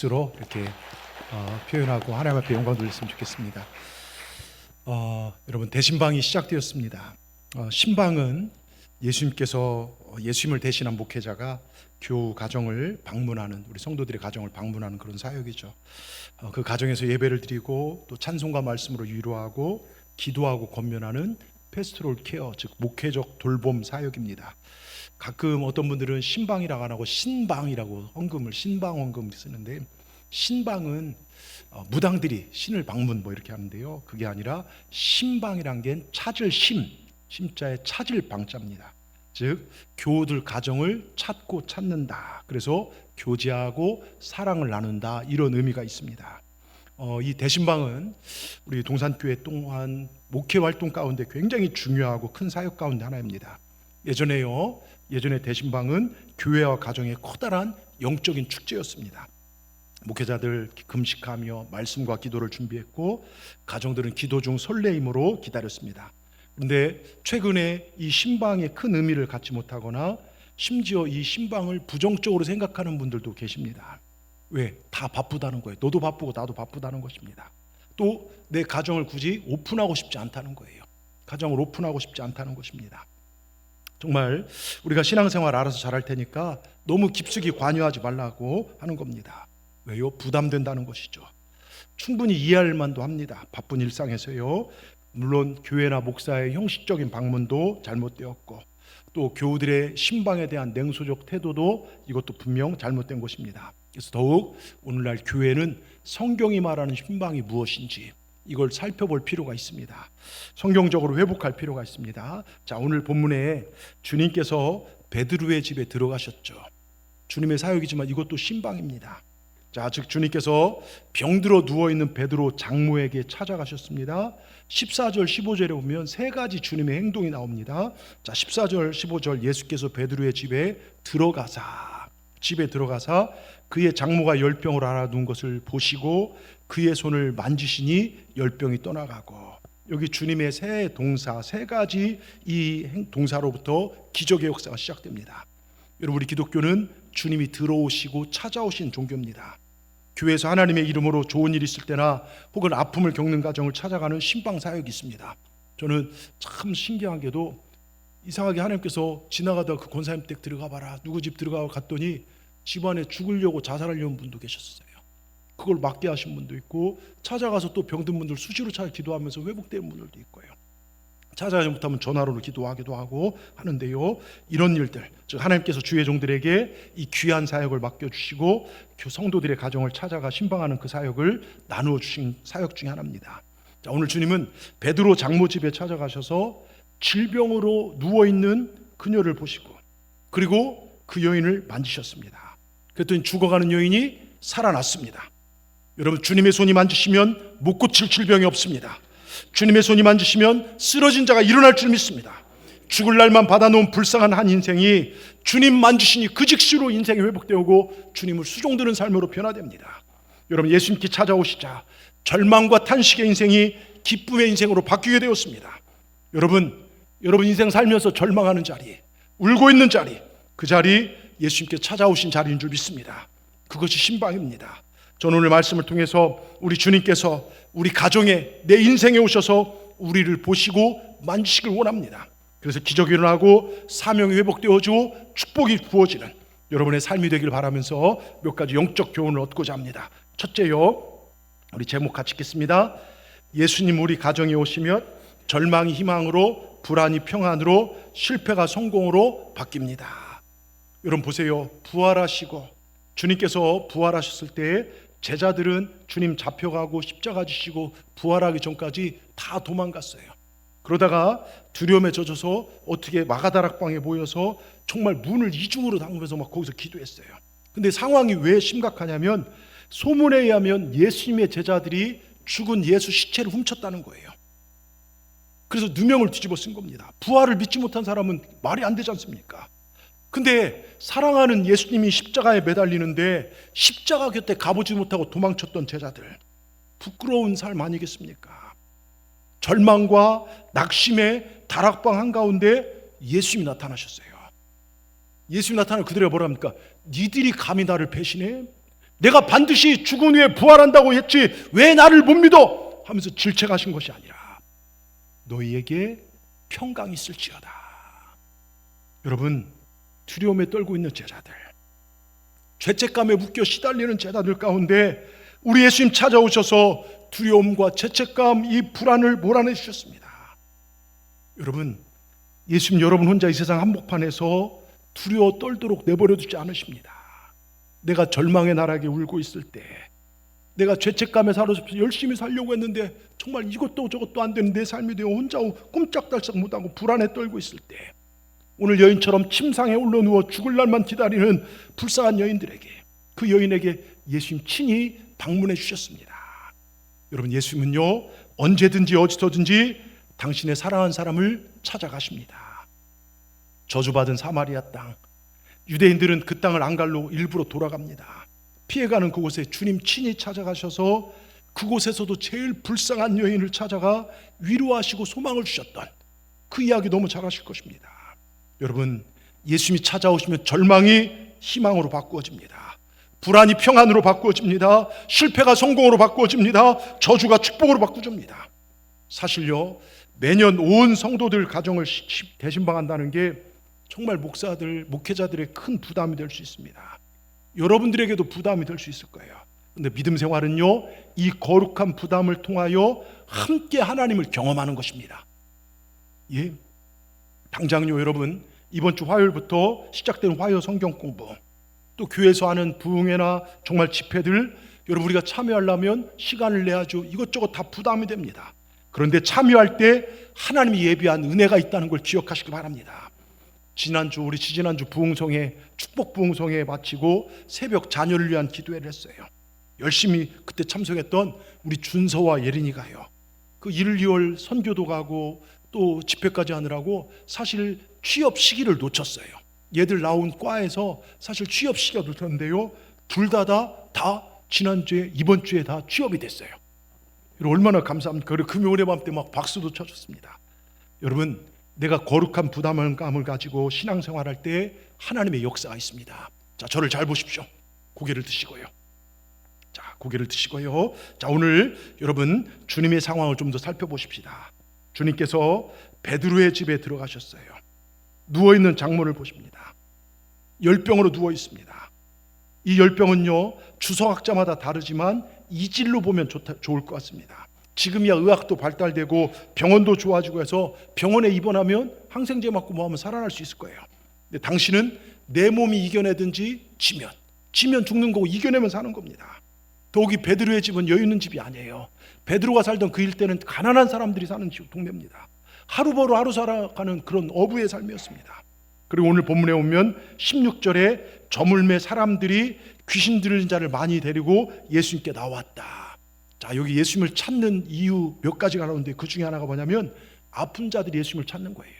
주로 이렇게 표현하고 하나님 앞에 영광 돌렸으면 좋겠습니다. 여러분, 대신방이 시작되었습니다. 신방은 예수님께서 예수님을 대신한 목회자가 교우 가정을 방문하는, 우리 성도들의 가정을 방문하는 그런 사역이죠. 그 가정에서 예배를 드리고 또 찬송과 말씀으로 위로하고 기도하고 권면하는 패스토럴 케어, 즉 목회적 돌봄 사역입니다. 가끔 어떤 분들은 신방이라고 안 하고 신방이라고 신방 헌금을 쓰는데, 신방은 무당들이 신을 방문 이렇게 하는데요, 그게 아니라 신방이란 게 찾을 심자에 찾을 방자입니다. 즉 교우들 가정을 찾고 찾는다, 그래서 교제하고 사랑을 나눈다, 이런 의미가 있습니다. 이 대신방은 우리 동산교회 또한 목회 활동 가운데 굉장히 중요하고 큰 사역 가운데 하나입니다. 예전에 대신방은 교회와 가정의 커다란 영적인 축제였습니다. 목회자들 금식하며 말씀과 기도를 준비했고, 가정들은 기도 중 설레임으로 기다렸습니다. 그런데 최근에 이 신방의 큰 의미를 갖지 못하거나 심지어 이 신방을 부정적으로 생각하는 분들도 계십니다. 왜? 다 바쁘다는 거예요. 너도 바쁘고 나도 바쁘다는 것입니다. 또 내 가정을 굳이 오픈하고 싶지 않다는 거예요. 가정을 오픈하고 싶지 않다는 것입니다. 정말 우리가 신앙생활 알아서 잘할 테니까 너무 깊숙이 관여하지 말라고 하는 겁니다. 왜요? 부담된다는 것이죠. 충분히 이해할 만도 합니다. 바쁜 일상에서요. 물론 교회나 목사의 형식적인 방문도 잘못되었고, 또 교우들의 신방에 대한 냉소적 태도도 이것도 분명 잘못된 것입니다. 그래서 더욱 오늘날 교회는 성경이 말하는 신방이 무엇인지 이걸 살펴볼 필요가 있습니다. 성경적으로 회복할 필요가 있습니다. 자, 오늘 본문에 주님께서 베드로의 집에 들어가셨죠. 주님의 사역이지만 이것도 신방입니다. 자, 즉 주님께서 병들어 누워있는 베드로 장모에게 찾아가셨습니다. 14절 15절에 보면 세 가지 주님의 행동이 나옵니다. 자, 14절 15절, 예수께서 베드로의 집에 들어가사 그의 장모가 열병을 앓아둔 것을 보시고 그의 손을 만지시니 열병이 떠나가고, 여기 주님의 세 가지 이 동사로부터 기적의 역사가 시작됩니다. 여러분, 우리 기독교는 주님이 들어오시고 찾아오신 종교입니다. 교회에서 하나님의 이름으로 좋은 일이 있을 때나 혹은 아픔을 겪는 가정을 찾아가는 신방 사역이 있습니다. 저는 참 신기하게도 이상하게 하나님께서 지나가다가 그 권사님 댁 들어가 봐라, 누구 집 들어가 갔더니 집안에 죽으려고 자살하려는 분도 계셨어요. 그걸 막게 하신 분도 있고, 찾아가서 또 병든 분들 수시로 찾아 기도하면서 회복된 분들도 있고요. 찾아가지 못하면 전화로 기도하기도 하고 하는데요, 이런 일들, 즉 하나님께서 주의 종들에게 이 귀한 사역을 맡겨주시고 성도들의 가정을 찾아가 신방하는 그 사역을 나누어 주신 사역 중에 하나입니다. 자, 오늘 주님은 베드로 장모 집에 찾아가셔서 질병으로 누워있는 그녀를 보시고, 그리고 그 여인을 만지셨습니다. 그랬더니 죽어가는 여인이 살아났습니다. 여러분, 주님의 손이 만지시면 못 고칠 질병이 없습니다. 주님의 손이 만지시면 쓰러진 자가 일어날 줄 믿습니다. 죽을 날만 받아놓은 불쌍한 한 인생이 주님 만지시니 그 즉시로 인생이 회복되고 주님을 수종드는 삶으로 변화됩니다. 여러분, 예수님께 찾아오시자 절망과 탄식의 인생이 기쁨의 인생으로 바뀌게 되었습니다. 여러분 인생 살면서 절망하는 자리, 울고 있는 자리, 그 자리 예수님께 찾아오신 자리인 줄 믿습니다. 그것이 신방입니다. 저는 오늘 말씀을 통해서 우리 주님께서 우리 가정에, 내 인생에 오셔서 우리를 보시고 만지시길 원합니다. 그래서 기적이 일어나고 사명이 회복되어지고 축복이 부어지는 여러분의 삶이 되길 바라면서 몇 가지 영적 교훈을 얻고자 합니다. 첫째요, 우리 제목 같이 읽겠습니다. 예수님 우리 가정에 오시면 절망이 희망으로, 불안이 평안으로, 실패가 성공으로 바뀝니다. 여러분 보세요. 부활하시고 주님께서 부활하셨을 때 제자들은 주님 잡혀가고 십자가 지시고 부활하기 전까지 다 도망갔어요. 그러다가 두려움에 젖어서 어떻게 마가다락방에 모여서 정말 문을 이중으로 잠그면서 막 거기서 기도했어요. 근데 상황이 왜 심각하냐면, 소문에 의하면 예수님의 제자들이 죽은 예수 시체를 훔쳤다는 거예요. 그래서 누명을 뒤집어 쓴 겁니다. 부활을 믿지 못한 사람은 말이 안 되지 않습니까? 근데 사랑하는 예수님이 십자가에 매달리는데 십자가 곁에 가보지 못하고 도망쳤던 제자들, 부끄러운 삶 아니겠습니까? 절망과 낙심의 다락방 한가운데 예수님이 나타나셨어요. 예수님이 나타나면 그들이 뭐라 합니까? 니들이 감히 나를 배신해? 내가 반드시 죽은 후에 부활한다고 했지 왜 나를 못 믿어? 하면서 질책하신 것이 아니라 너희에게 평강이 있을지어다. 여러분, 두려움에 떨고 있는 제자들, 죄책감에 묶여 시달리는 제자들 가운데 우리 예수님 찾아오셔서 두려움과 죄책감, 이 불안을 몰아내 주셨습니다. 여러분, 예수님 여러분 혼자 이 세상 한복판에서 두려워 떨도록 내버려 두지 않으십니다. 내가 절망의 나락에 울고 있을 때, 내가 죄책감에 사로잡혀 열심히 살려고 했는데 정말 이것도 저것도 안 되는 내 삶이 되어 혼자 꼼짝달싹 못하고 불안에 떨고 있을 때, 오늘 여인처럼 침상에 올라누워 죽을 날만 기다리는 불쌍한 여인들에게, 그 여인에게 예수님 친히 방문해 주셨습니다. 여러분, 예수님은요 언제든지 어디서든지 당신의 사랑하는 사람을 찾아가십니다. 저주받은 사마리아 땅, 유대인들은 그 땅을 안 갈로 일부러 돌아갑니다. 피해가는 그곳에 주님 친히 찾아가셔서 그곳에서도 제일 불쌍한 여인을 찾아가 위로하시고 소망을 주셨던 그 이야기 너무 잘 아실 것입니다. 여러분, 예수님이 찾아오시면 절망이 희망으로 바꾸어집니다. 불안이 평안으로 바꾸어집니다. 실패가 성공으로 바꾸어집니다. 저주가 축복으로 바꾸어집니다. 사실요, 매년 온 성도들 가정을 대신방한다는 게 정말 목사들, 목회자들의 큰 부담이 될 수 있습니다. 여러분들에게도 부담이 될 수 있을 거예요. 그런데 믿음 생활은요, 이 거룩한 부담을 통하여 함께 하나님을 경험하는 것입니다. 예, 당장요 여러분, 이번 주 화요일부터 시작되는 화요 성경 공부, 또 교회에서 하는 부흥회나 정말 집회들, 여러분 우리가 참여하려면 시간을 내야죠. 이것저것 다 부담이 됩니다. 그런데 참여할 때 하나님이 예비한 은혜가 있다는 걸 기억하시기 바랍니다. 우리 지지난주 부흥성회, 축복 부흥성회 마치고 새벽 자녀를 위한 기도회를 했어요. 열심히 그때 참석했던 우리 준서와 예린이가요, 그 1, 2월 선교도 가고 또 집회까지 하느라고 사실 취업 시기를 놓쳤어요. 얘들 나온 과에서 사실 취업 시기가 놓쳤는데요, 둘 다 지난주에 이번 주에 다 취업이 됐어요. 얼마나 감사합니까? 그리고 금요일의 밤 때 막 박수도 쳐줬습니다. 여러분, 내가 거룩한 부담감을 가지고 신앙생활할 때 하나님의 역사가 있습니다. 자, 저를 잘 보십시오. 고개를 드시고요. 자, 고개를 드시고요. 자, 오늘 여러분 주님의 상황을 좀 더 살펴보십시다. 주님께서 베드로의 집에 들어가셨어요. 누워있는 장모를 보십니다. 열병으로 누워 있습니다. 이 열병은요 주석학자마다 다르지만 이질로 보면 좋을 것 같습니다. 지금이야 의학도 발달되고 병원도 좋아지고 해서 병원에 입원하면 항생제 맞고 뭐 하면 살아날 수 있을 거예요. 근데 당신은 내 몸이 이겨내든지 지면 죽는 거고 이겨내면 사는 겁니다. 더욱이 베드로의 집은 여유 있는 집이 아니에요. 베드로가 살던 그 일대는 가난한 사람들이 사는 동네입니다. 하루 벌어 하루 살아가는 그런 어부의 삶이었습니다. 그리고 오늘 본문에 오면 16절에 저물매 사람들이 귀신 들린 자를 많이 데리고 예수님께 나왔다. 자, 여기 예수님을 찾는 이유 몇 가지가 나오는데 그 중에 하나가 뭐냐면 아픈 자들이 예수님을 찾는 거예요.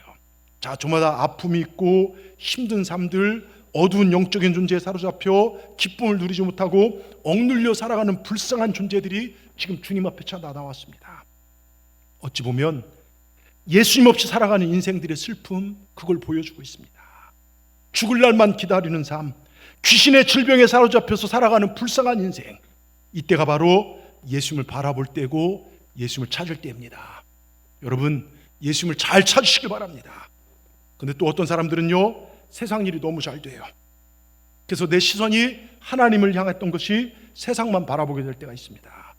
자, 저마다 아픔이 있고 힘든 삶들, 어두운 영적인 존재에 사로잡혀 기쁨을 누리지 못하고 억눌려 살아가는 불쌍한 존재들이 지금 주님 앞에 찾아 나왔습니다. 어찌 보면 예수님 없이 살아가는 인생들의 슬픔, 그걸 보여주고 있습니다. 죽을 날만 기다리는 삶, 귀신의 질병에 사로잡혀서 살아가는 불쌍한 인생, 이때가 바로 예수님을 바라볼 때고 예수님을 찾을 때입니다. 여러분, 예수님을 잘 찾으시길 바랍니다. 근데 또 어떤 사람들은요 세상 일이 너무 잘 돼요. 그래서 내 시선이 하나님을 향했던 것이 세상만 바라보게 될 때가 있습니다.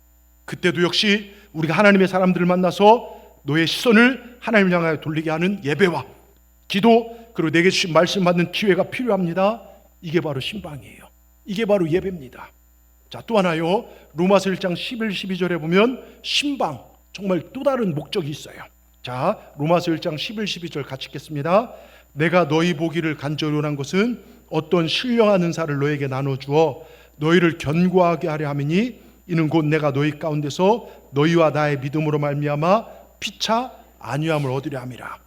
그때도 역시 우리가 하나님의 사람들을 만나서 너의 시선을 하나님을 향하여 돌리게 하는 예배와 기도, 그리고 내게 주신 말씀 받는 기회가 필요합니다. 이게 바로 신방이에요. 이게 바로 예배입니다. 자, 또 하나요, 로마서 1장 11, 12절에 보면 신방, 정말 또 다른 목적이 있어요. 자, 로마서 1장 11, 12절 같이 읽겠습니다. 내가 너희 보기를 간절히 원한 것은 어떤 신령한 은사를 너에게 나눠주어 너희를 견고하게 하려 함이니 이는 곧 내가 너희 가운데서 너희와 나의 믿음으로 말미암아 피차 안위함을 얻으려 함이라.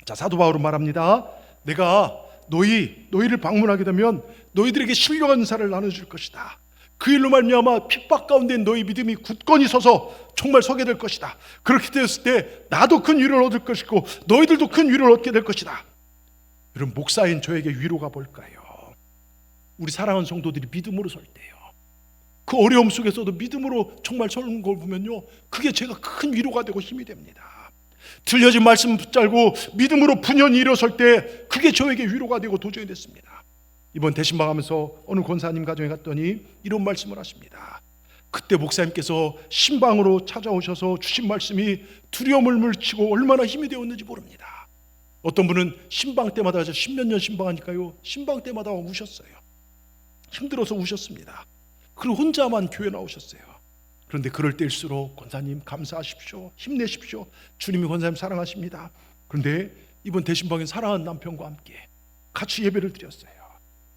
자, 사도 바울은 말합니다. 내가 너희를 방문하게 되면 너희들에게 신령한 은사를 나눠줄 것이다. 그 일로 말미암아 핍박 가운데 너희 믿음이 굳건히 서서 정말 서게 될 것이다. 그렇게 되었을 때 나도 큰 위로를 얻을 것이고 너희들도 큰 위로를 얻게 될 것이다. 여러분, 목사인 저에게 위로가 뭘까요? 우리 사랑하는 성도들이 믿음으로 설 때요, 그 어려움 속에서도 믿음으로 정말 서는 걸 보면요, 그게 제가 큰 위로가 되고 힘이 됩니다. 들려진 말씀 붙잡고 믿음으로 분연히 일어설 때 그게 저에게 위로가 되고 도전이 됐습니다. 이번 대신방하면서 어느 권사님 가정에 갔더니 이런 말씀을 하십니다. 그때 목사님께서 신방으로 찾아오셔서 주신 말씀이 두려움을 물리치고 얼마나 힘이 되었는지 모릅니다. 어떤 분은 신방 때마다, 저 10몇 년 신방하니까요, 신방 때마다 우셨어요. 힘들어서 우셨습니다. 그리고 혼자만 교회 나오셨어요. 그런데 그럴 때일수록 권사님 감사하십시오, 힘내십시오, 주님이 권사님 사랑하십니다. 그런데 이번 대신방에 사랑하는 남편과 함께 같이 예배를 드렸어요.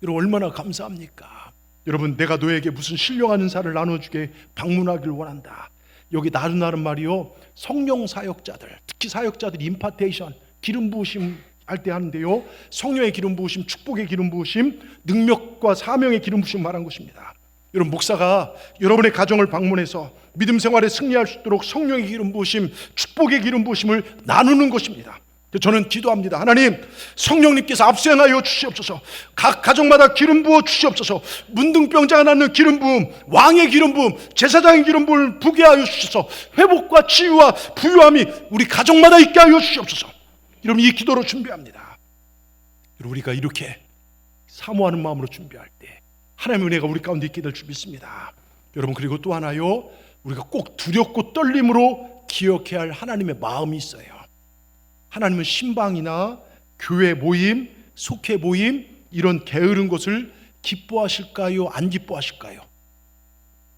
여러분 얼마나 감사합니까? 여러분, 내가 너에게 무슨 신령한 은사를 나눠주게 방문하기를 원한다. 여기 나누는 말이요, 성령 사역자들, 특히 사역자들이 임파테이션, 기름 부으심 할 때 하는데요, 성령의 기름 부으심, 축복의 기름 부으심, 능력과 사명의 기름 부으심 말한 것입니다. 여러분, 목사가 여러분의 가정을 방문해서 믿음 생활에 승리할 수 있도록 성령의 기름 부으심, 축복의 기름 부으심을 나누는 것입니다. 저는 기도합니다. 하나님, 성령님께서 압수행하여 주시옵소서. 각 가정마다 기름 부어 주시옵소서. 문둥병자가 낳는 기름 부음, 왕의 기름 부음, 제사장의 기름 부음을 부게 하여 주셔서 회복과 치유와 부유함이 우리 가정마다 있게 하여 주시옵소서. 여러분, 이 기도로 준비합니다. 우리가 이렇게 사모하는 마음으로 준비할 때 하나님의 은혜가 우리 가운데 있게 될 줄 믿습니다. 여러분, 그리고 또 하나요, 우리가 꼭 두렵고 떨림으로 기억해야 할 하나님의 마음이 있어요. 하나님은 신방이나 교회 모임, 속회 모임, 이런 게으른 것을 기뻐하실까요? 안 기뻐하실까요?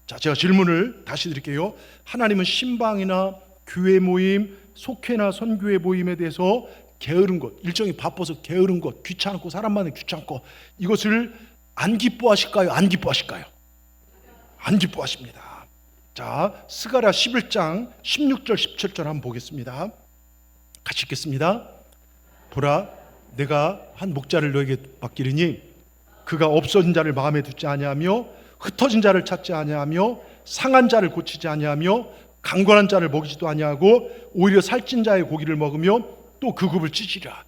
자, 제가 질문을 다시 드릴게요. 하나님은 신방이나 교회 모임, 속회나 선교회 모임에 대해서 게으른 것, 일정이 바빠서 게으른 것, 귀찮고 사람 많은 귀찮고, 이것을 안 기뻐하실까요? 안 기뻐하실까요? 안 기뻐하십니다. 자, 스가랴 11장 16절 17절 한번 보겠습니다. 같이 읽겠습니다. 보라, 내가 한 목자를 너에게 맡기리니 그가 없어진 자를 마음에 두지 아니하며 흩어진 자를 찾지 아니하며 상한 자를 고치지 아니하며 강건한 자를 먹이지도 아니하고 오히려 살찐 자의 고기를 먹으며 또 그 굽을 찢으리라.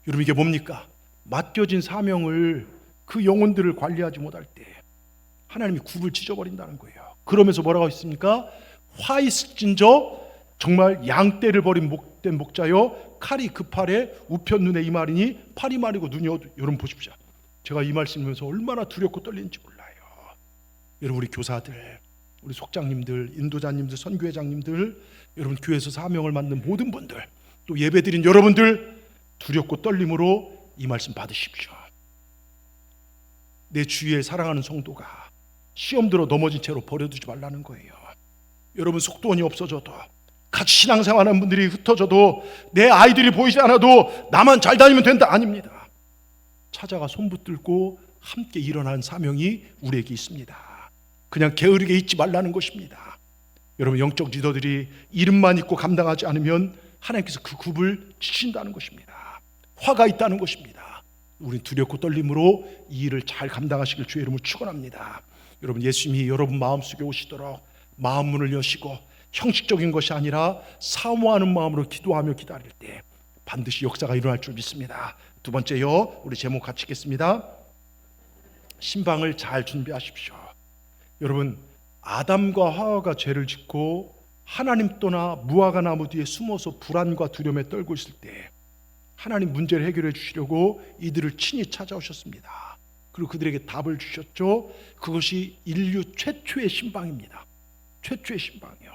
여러분, 이게 뭡니까? 맡겨진 사명을, 그 영혼들을 관리하지 못할 때 하나님이 굽을 찢어버린다는 거예요. 그러면서 뭐라고 했습니까? 화 있을진저 정말 양떼를 버린 목된 목자여, 칼이 그 팔에 우편 눈에 이 말이니 팔이 마르고 눈이 어두. 여러분 보십시오. 제가 이 말씀하면서 얼마나 두렵고 떨리는지 몰라요. 여러분, 우리 교사들, 우리 속장님들, 인도자님들, 선교회장님들, 여러분 교회에서 사명을 맡는 모든 분들, 또 예배드린 여러분들, 두렵고 떨림으로 이 말씀 받으십시오. 내 주위에 사랑하는 성도가 시험 들어 넘어진 채로 버려두지 말라는 거예요. 여러분, 속도원이 없어져도, 같이 신앙생활하는 분들이 흩어져도, 내 아이들이 보이지 않아도 나만 잘 다니면 된다, 아닙니다. 찾아가 손 붙들고 함께 일어나는 사명이 우리에게 있습니다. 그냥 게으르게 있지 말라는 것입니다. 여러분, 영적 리더들이 이름만 있고 감당하지 않으면 하나님께서 그 굽을 찢으신다는 것입니다. 화가 있다는 것입니다. 우린 두렵고 떨림으로 이 일을 잘 감당하시길 주의 이름으로 축원합니다. 여러분, 예수님이 여러분 마음속에 오시도록 마음 문을 여시고 형식적인 것이 아니라 사모하는 마음으로 기도하며 기다릴 때 반드시 역사가 일어날 줄 믿습니다. 두 번째요, 우리 제목 같이 읽겠습니다. 신방을 잘 준비하십시오. 여러분, 아담과 하와가 죄를 짓고 하나님 떠나 무화과 나무 뒤에 숨어서 불안과 두려움에 떨고 있을 때 하나님 문제를 해결해 주시려고 이들을 친히 찾아오셨습니다. 그리고 그들에게 답을 주셨죠. 그것이 인류 최초의 신방입니다. 최초의 신방이요.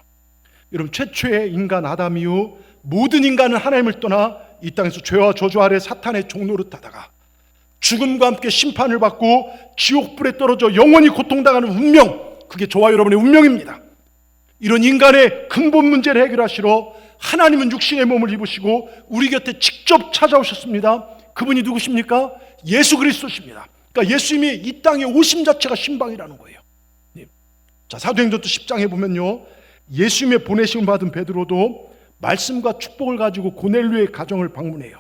여러분, 최초의 인간 아담 이후 모든 인간은 하나님을 떠나 이 땅에서 죄와 저주 아래 사탄의 종노릇하다가 죽음과 함께 심판을 받고 지옥불에 떨어져 영원히 고통당하는 운명, 그게 저와 여러분의 운명입니다. 이런 인간의 근본 문제를 해결하시러 하나님은 육신의 몸을 입으시고 우리 곁에 직접 찾아오셨습니다. 그분이 누구십니까? 예수 그리스도십니다. 그러니까 예수님이 이 땅에 오심 자체가 신방이라는 거예요. 자, 사도행전도 10장에 보면요, 예수님의 보내심을 받은 베드로도 말씀과 축복을 가지고 고넬료의 가정을 방문해요.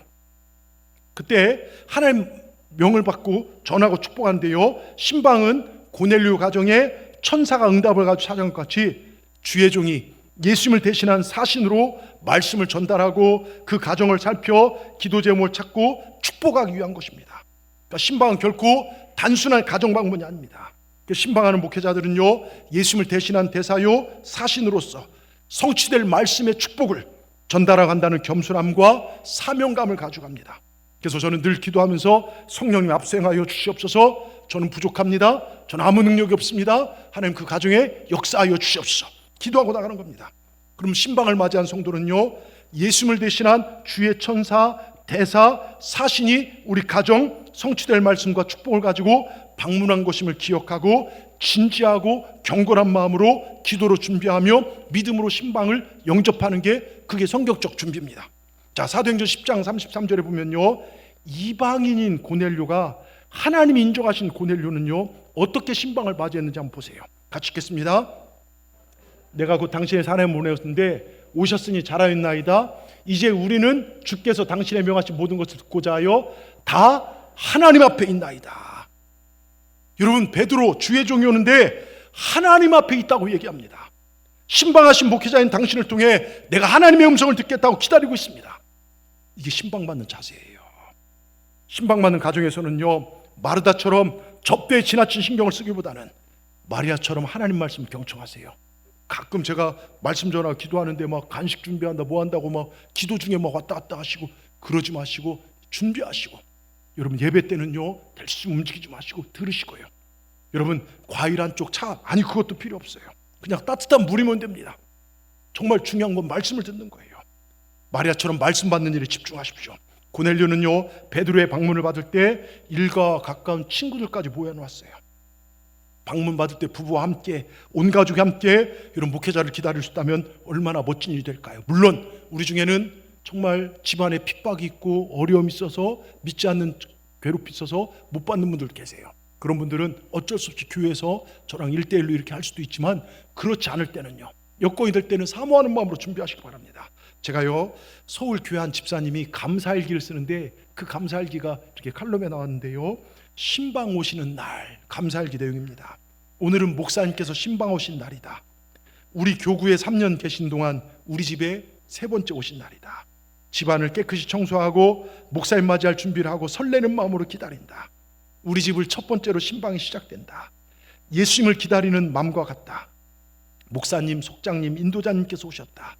그때 하나님 명을 받고 전하고 축복하는데요, 신방은 고넬료 가정에 천사가 응답을 가지고 찾아온 것 같이 주의 종이 예수님을 대신한 사신으로 말씀을 전달하고 그 가정을 살펴 기도 제목을 찾고 축복하기 위한 것입니다. 그러니까 신방은 결코 단순한 가정 방문이 아닙니다. 신방하는 목회자들은요, 예수님을 대신한 대사요 사신으로서 성취될 말씀의 축복을 전달해간다는 겸손함과 사명감을 가져갑니다. 그래서 저는 늘 기도하면서 성령님 압수행하여 주시옵소서. 저는 부족합니다. 저는 아무 능력이 없습니다. 하나님 그 가정에 역사하여 주시옵소서. 기도하고 나가는 겁니다. 그럼 신방을 맞이한 성도는요, 예수님을 대신한 주의 천사, 대사, 사신이 우리 가정 성취될 말씀과 축복을 가지고 방문한 것임을 기억하고 진지하고 경건한 마음으로 기도로 준비하며 믿음으로 신방을 영접하는 게 그게 성경적 준비입니다. 자, 사도행전 10장 33절에 보면요, 이방인인 고넬료가 하나님이 인정하신 고넬료는요 어떻게 신방을 맞이했는지 한번 보세요. 같이 읽겠습니다. 내가 곧 당신의 사람을 보내었는데 오셨으니 잘하였나이다. 이제 우리는 주께서 당신의 명하신 모든 것을 듣고자 하여 다 하나님 앞에 있나이다. 여러분, 베드로 주의 종이 오는데 하나님 앞에 있다고 얘기합니다. 신방하신 목회자인 당신을 통해 내가 하나님의 음성을 듣겠다고 기다리고 있습니다. 이게 신방받는 자세예요. 신방받는 가정에서는요, 마르다처럼 접대에 지나친 신경을 쓰기보다는 마리아처럼 하나님 말씀 경청하세요. 가끔 제가 말씀 전하고 기도하는데 막 간식 준비한다 뭐 한다고 막 기도 중에 막 왔다 갔다 하시고 그러지 마시고 준비하시고, 여러분 예배 때는요 대충 움직이지 마시고 들으시고요. 여러분 과일 한쪽 차 아니 그것도 필요 없어요. 그냥 따뜻한 물이면 됩니다. 정말 중요한 건 말씀을 듣는 거예요. 마리아처럼 말씀 받는 일에 집중하십시오. 고넬료는요 베드로의 방문을 받을 때 일가 가까운 친구들까지 모여놓았어요. 방문 받을 때 부부와 함께 온 가족이 함께 이런 목회자를 기다릴 수 있다면 얼마나 멋진 일이 될까요? 물론 우리 중에는 정말 집안에 핍박이 있고 어려움이 있어서 믿지 않는 괴롭힘이 있어서 못 받는 분들 계세요. 그런 분들은 어쩔 수 없이 교회에서 저랑 1대1로 이렇게 할 수도 있지만, 그렇지 않을 때는요 여건이 될 때는 사모하는 마음으로 준비하시기 바랍니다. 제가요 서울 교회 한 집사님이 감사일기를 쓰는데 그 감사일기가 이렇게 칼럼에 나왔는데요, 신방 오시는 날 감사일기 내용입니다. 오늘은 목사님께서 신방 오신 날이다. 우리 교구에 3년 계신 동안 우리 집에 3번째 오신 날이다. 집안을 깨끗이 청소하고 목사님 맞이할 준비를 하고 설레는 마음으로 기다린다. 우리 집을 첫 번째로 신방이 시작된다. 예수님을 기다리는 마음과 같다. 목사님, 속장님, 인도자님께서 오셨다.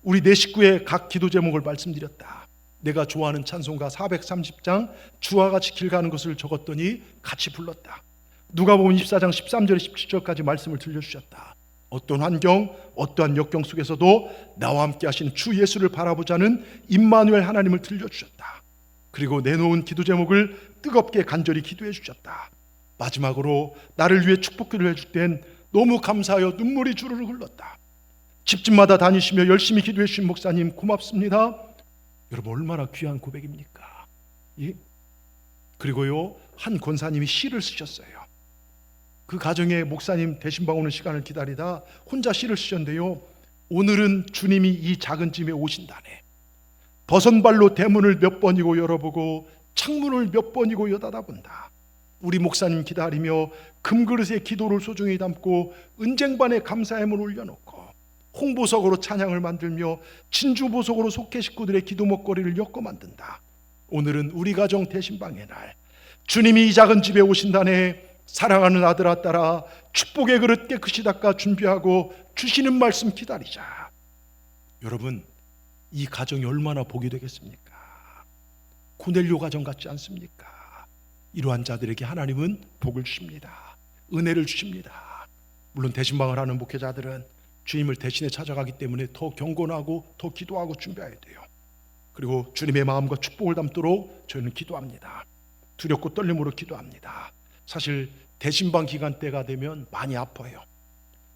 우리 내 식구의 각 기도 제목을 말씀드렸다. 내가 좋아하는 찬송가 430장 주와 같이 길 가는 것을 적었더니 같이 불렀다. 누가복음 24장 13절 17절까지 말씀을 들려주셨다. 어떤 환경, 어떠한 역경 속에서도 나와 함께 하신 주 예수를 바라보자는 임마누엘 하나님을 들려주셨다. 그리고 내놓은 기도 제목을 뜨겁게 간절히 기도해 주셨다. 마지막으로 나를 위해 축복기를 해줄 땐 너무 감사하여 눈물이 주르르 흘렀다. 집집마다 다니시며 열심히 기도해 주신 목사님 고맙습니다. 여러분 얼마나 귀한 고백입니까? 예? 그리고요 한 권사님이 시를 쓰셨어요. 그 가정에 목사님 대신방 오는 시간을 기다리다 혼자 시를 쓰셨는데요, 오늘은 주님이 이 작은 집에 오신다네. 버선발로 대문을 몇 번이고 열어보고 창문을 몇 번이고 여닫아본다. 우리 목사님 기다리며 금그릇에 기도를 소중히 담고 은쟁반에 감사함을 올려놓고 홍보석으로 찬양을 만들며 진주보석으로 속회 식구들의 기도 먹거리를 엮어 만든다. 오늘은 우리 가정 대신방의 날, 주님이 이 작은 집에 오신다네. 사랑하는 아들아 딸아, 축복의 그릇 깨끗이 닦아 준비하고 주시는 말씀 기다리자. 여러분 이 가정이 얼마나 복이 되겠습니까? 고넬료 가정 같지 않습니까? 이러한 자들에게 하나님은 복을 주십니다. 은혜를 주십니다. 물론 대신방을 하는 목회자들은 주님을 대신에 찾아가기 때문에 더 경건하고 더 기도하고 준비해야 돼요. 그리고 주님의 마음과 축복을 담도록 저희는 기도합니다. 두렵고 떨림으로 기도합니다. 사실 대신방 기간 때가 되면 많이 아파요.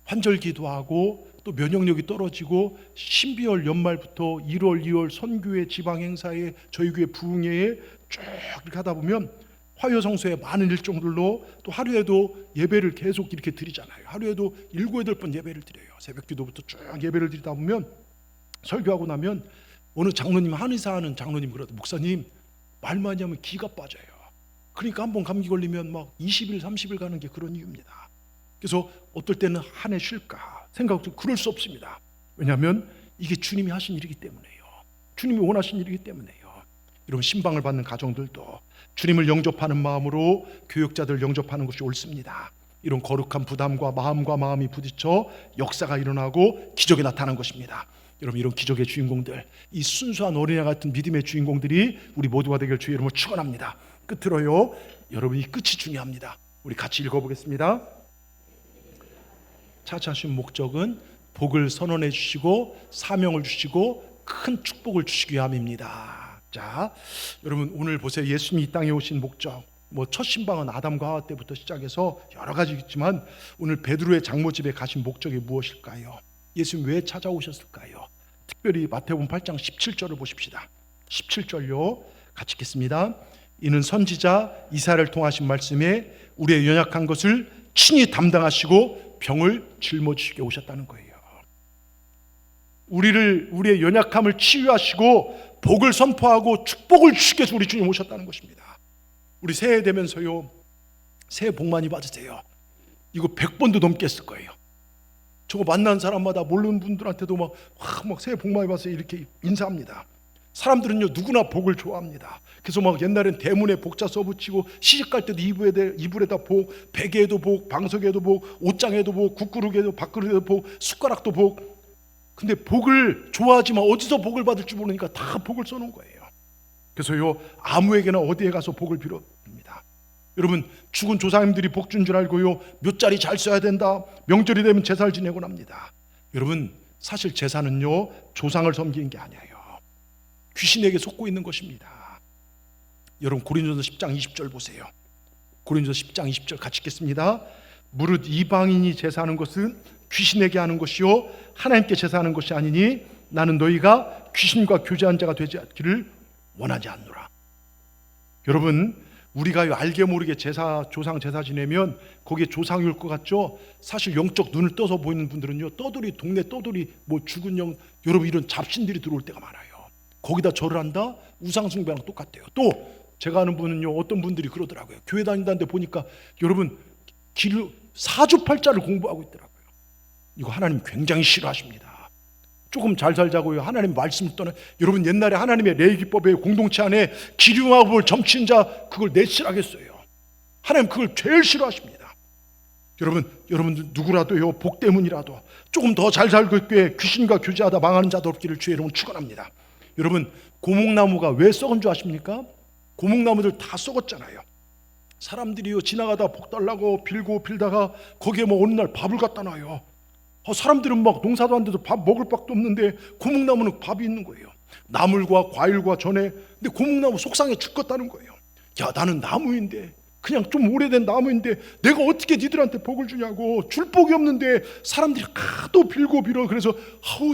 환절 기도하고 또 면역력이 떨어지고 신비월 연말부터 1월, 2월 선교회 지방 행사에 저희 교회 부흥회에 쭉 이렇게 하다 보면 화요성소에 많은 일정들로 또 하루에도 예배를 계속 이렇게 드리잖아요. 하루에도 7, 8번 예배를 드려요. 새벽 기도부터 쭉 예배를 드리다 보면 설교하고 나면 어느 장로님, 한의사 하는 장로님 그러더라고요. 목사님 말 많이 하면 기가 빠져요. 그러니까 한번 감기 걸리면 막 20일, 30일 가는 게 그런 이유입니다. 그래서 어떨 때는 한 해 쉴까 생각도 그럴 수 없습니다. 왜냐하면 이게 주님이 하신 일이기 때문에요. 주님이 원하신 일이기 때문에요. 여러분 신방을 받는 가정들도 주님을 영접하는 마음으로 교육자들 영접하는 것이 옳습니다. 이런 거룩한 부담과 마음과 마음이 부딪혀 역사가 일어나고 기적이 나타난 것입니다. 여러분, 이런 기적의 주인공들, 이 순수한 어린애 같은 믿음의 주인공들이 우리 모두가 되길 주의 이름으로 축원합니다. 끝으로요, 여러분, 이 끝이 중요합니다. 우리 같이 읽어보겠습니다. 찾아주신 목적은 복을 선언해 주시고 사명을 주시고 큰 축복을 주시기 위함입니다. 자, 여러분, 오늘 보세요. 예수님이 이 땅에 오신 목적, 첫 신방은 아담과 하와 때부터 시작해서 여러 가지 있지만 오늘 베드로의 장모집에 가신 목적이 무엇일까요? 예수님 왜 찾아오셨을까요? 특별히 마태복음 8장 17절을 보십시다. 17절요, 같이 읽겠습니다. 이는 선지자 이사야를 통하신 말씀에 우리의 연약한 것을 친히 담당하시고 병을 짊어지시게 오셨다는 거예요. 우리의 연약함을 치유하시고 복을 선포하고 축복을 주시기 위해서 우리 주님 오셨다는 것입니다. 우리 새해 되면서요, 새해 복 많이 받으세요. 이거 100번도 넘게 했을 거예요. 저거 만난 사람마다 모르는 분들한테도 막 새해 복 많이 받으세요 이렇게 인사합니다. 사람들은요, 누구나 복을 좋아합니다. 그래서 막 옛날엔 대문에 복자 써붙이고 시집 갈 때도 이불에다 복, 베개에도 복, 방석에도 복, 옷장에도 복, 국그릇에도 밥그릇에도 복, 숟가락도 복. 근데 복을 좋아하지만 어디서 복을 받을지 모르니까 다 복을 써놓은 거예요. 그래서요, 아무에게나 어디에 가서 복을 빌어줍니다. 여러분, 죽은 조상님들이 복 준 줄 알고요, 묘자리 잘 써야 된다, 명절이 되면 제사를 지내곤 합니다. 여러분, 사실 제사는요, 조상을 섬기는 게 아니에요. 귀신에게 속고 있는 것입니다. 여러분, 고린도서 10장 20절 보세요. 고린도서 10장 20절 같이 읽겠습니다. 무릇 이방인이 제사하는 것은 귀신에게 하는 것이요 하나님께 제사하는 것이 아니니 나는 너희가 귀신과 교제한 자가 되지 않기를 원하지 않노라. 여러분, 우리가 알게 모르게 조상 제사 지내면 거기에 조상이 올 것 같죠? 사실 영적 눈을 떠서 보이는 분들은요, 동네 떠돌이, 죽은 영, 여러분, 이런 잡신들이 들어올 때가 많아요. 거기다 절을 한다? 우상숭배랑 똑같대요. 또 제가 아는 분은요, 어떤 분들이 그러더라고요. 교회 다닌다는데 보니까 여러분 사주팔자를 공부하고 있더라고요. 이거 하나님 굉장히 싫어하십니다. 조금 잘 살자고요, 하나님 말씀을 떠나. 여러분, 옛날에 하나님의 레위기법에 공동체 안에 기름하고 점친 자 그걸 내치라겠어요. 하나님 그걸 제일 싫어하십니다. 여러분들 누구라도요, 복 때문이라도 조금 더 잘 살고 있게 귀신과 교제하다 망하는 자도 없기를 주의 이름으로 축원합니다. 여러분, 고목나무가 왜 썩은 줄 아십니까? 고목나무들 다 썩었잖아요. 사람들이요, 지나가다 복 달라고 빌고 빌다가 거기에 어느 날 밥을 갖다 놔요. 사람들은 막 농사도 안 돼서 밥 먹을 밥도 없는데 고목나무는 밥이 있는 거예요. 나물과 과일과 전에. 근데 고목나무 속상해 죽겠다는 거예요. 야, 나는 나무인데, 그냥 좀 오래된 나무인데 내가 어떻게 니들한테 복을 주냐고. 줄 복이 없는데 사람들이 하도 빌고 빌어. 그래서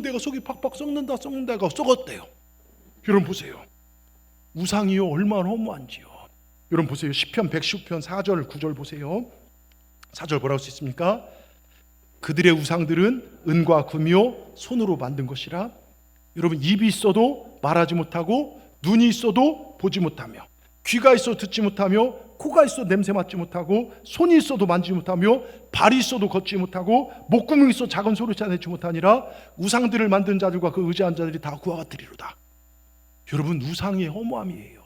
내가 속이 팍팍 썩는다 하고 썩었대요. 여러분 보세요, 우상이요 얼마나 허무한지요. 여러분 보세요, 시편 115편 4절 9절 보세요. 4절 뭐라고 써 있습니까? 그들의 우상들은 은과 금이요 손으로 만든 것이라. 여러분, 입이 있어도 말하지 못하고, 눈이 있어도 보지 못하며, 귀가 있어도 듣지 못하며, 코가 있어도 냄새 맡지 못하고, 손이 있어도 만지지 못하며, 발이 있어도 걷지 못하고, 목구멍이 있어도 작은 소리 내지 못하니라. 우상들을 만든 자들과 그 의지한 자들이 다 그와 같으리로다. 여러분, 우상의 허무함이에요.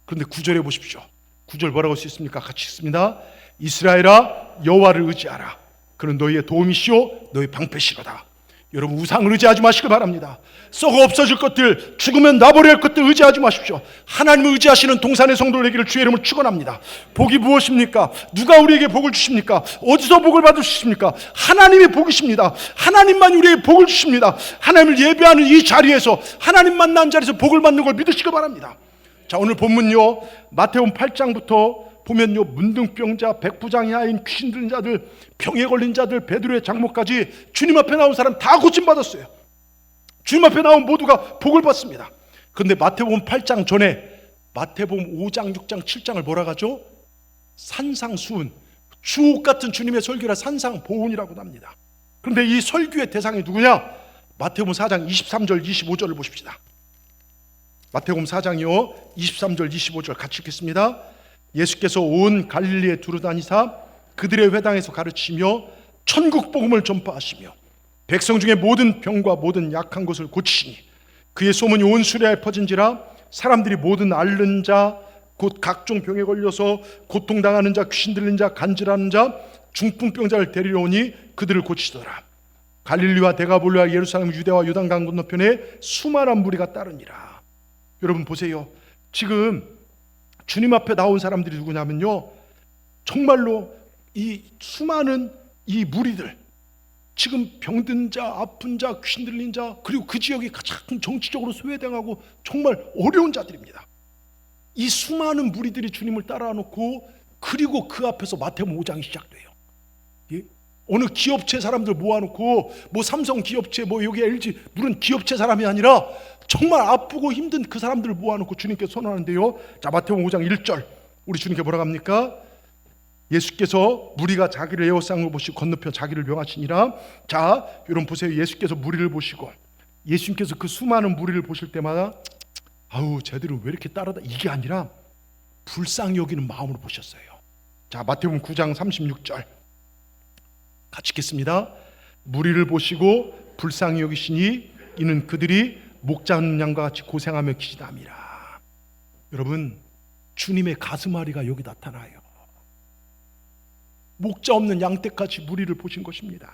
그런데 9절에 보십시오. 9절 뭐라고 할 수 있습니까? 같이 읽습니다. 이스라엘아, 여호와를 의지하라. 그는 너희의 도움이시오 너희 방패시로다. 여러분, 우상을 의지하지 마시길 바랍니다. 썩어 없어질 것들, 죽으면 놔버려야 할 것들 의지하지 마십시오. 하나님을 의지하시는 동산의 성도들 되기를 주의 이름으로 축원합니다. 복이 무엇입니까? 누가 우리에게 복을 주십니까? 어디서 복을 받을 수 있습니까? 하나님의 복이십니다. 하나님만 우리에게 복을 주십니다. 하나님을 예배하는 이 자리에서, 하나님 만나는 자리에서 복을 받는 걸 믿으시길 바랍니다. 자, 오늘 본문요, 마태복음 8장부터 보면요, 문둥병자, 백부장이 하인 귀신 들린 자들, 병에 걸린 자들, 베드로의 장모까지 주님 앞에 나온 사람 다 고침받았어요. 주님 앞에 나온 모두가 복을 받습니다. 그런데 마태복음 8장 전에 마태복음 5장, 6장, 7장을 뭐라 하죠? 산상수훈, 주옥 같은 주님의 설교라 산상보훈이라고 합니다. 그런데 이 설교의 대상이 누구냐? 마태복음 4장 23절 25절을 보십시다. 마태복음 4장이요 23절 25절 같이 읽겠습니다. 예수께서 온 갈릴리에 두루다니사 그들의 회당에서 가르치며 천국 복음을 전파하시며 백성 중에 모든 병과 모든 약한 것을 고치시니 그의 소문이 온 수레에 퍼진지라. 사람들이 모든 앓는 자, 곧 각종 병에 걸려서 고통당하는 자, 귀신 들린 자, 간질하는 자, 중풍병자를 데리러 오니 그들을 고치더라. 갈릴리와 데가볼리와 예루살렘, 유대와 요단강 건너편에 수많은 무리가 따르니라. 여러분 보세요. 지금 주님 앞에 나온 사람들이 누구냐면요, 정말로 이 수많은 이 무리들, 지금 병든 자, 아픈 자, 귀신 들린 자, 그리고 그 지역이 가장 정치적으로 소외당하고 정말 어려운 자들입니다. 이 수많은 무리들이 주님을 따라 놓고, 그리고 그 앞에서 마태복음 5장이 시작돼요. 예? 어느 기업체 사람들 모아놓고, 뭐 삼성 기업체, 뭐 여기 LG, 물론 기업체 사람이 아니라 정말 아프고 힘든 그 사람들을 모아놓고 주님께서 선언하는데요. 자, 마태복음 5장 1절, 우리 주님께 뭐라고 합니까? 예수께서 무리가 자기를 에워싼 걸 보시고 건너편 자기를 명하시니라. 자, 여러분 보세요. 예수께서 무리를 보시고, 예수님께서 그 수많은 무리를 보실 때마다 아우 쟤들은 왜 이렇게 따라다, 이게 아니라 불쌍히 여기는 마음으로 보셨어요. 자, 마태복음 9장 36절 같이 읽겠습니다. 무리를 보시고 불쌍히 여기시니 이는 그들이 목자 없는 양과 같이 고생하며 기지담이라. 여러분, 주님의 가슴앓이가 여기 나타나요. 목자 없는 양떼같이 무리를 보신 것입니다.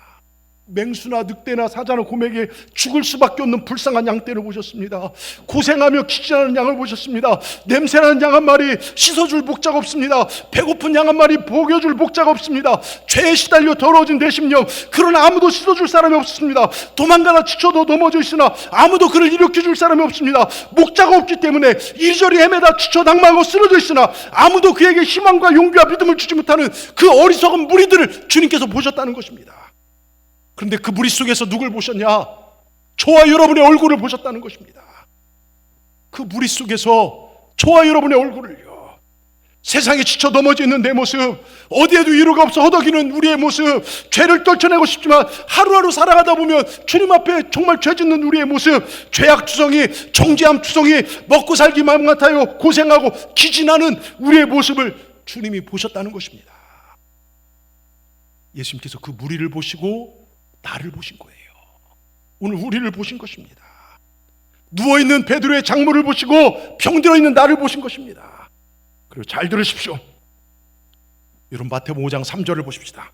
맹수나 늑대나 사자나 곰에게 죽을 수밖에 없는 불쌍한 양떼를 보셨습니다. 고생하며 기진하는 양을 보셨습니다. 냄새나는 양 한 마리 씻어줄 목자가 없습니다. 배고픈 양 한 마리 먹여줄 목자가 없습니다. 죄에 시달려 더러워진 내 심령, 그러나 아무도 씻어줄 사람이 없습니다. 도망가다 지쳐도 넘어져 있으나 아무도 그를 일으켜줄 사람이 없습니다. 목자가 없기 때문에 이리저리 헤매다 지쳐 낭망하고 쓰러져 있으나 아무도 그에게 희망과 용기와 믿음을 주지 못하는 그 어리석은 무리들을 주님께서 보셨다는 것입니다. 그런데 그 무리 속에서 누굴 보셨냐? 저와 여러분의 얼굴을 보셨다는 것입니다. 그 무리 속에서 저와 여러분의 얼굴을요, 세상에 지쳐 넘어져 있는 내 모습, 어디에도 위로가 없어 허덕이는 우리의 모습, 죄를 떨쳐내고 싶지만 하루하루 살아가다 보면 주님 앞에 정말 죄 짓는 우리의 모습, 죄악투성이, 정죄함투성이, 먹고 살기 마음 같아요 고생하고 기진하는 우리의 모습을 주님이 보셨다는 것입니다. 예수님께서 그 무리를 보시고 나를 보신 거예요. 오늘 우리를 보신 것입니다. 누워있는 베드로의 장모를 보시고 병들어 있는 나를 보신 것입니다. 그리고 잘 들으십시오. 여러분, 마태복음 5장 3절을 보십시다.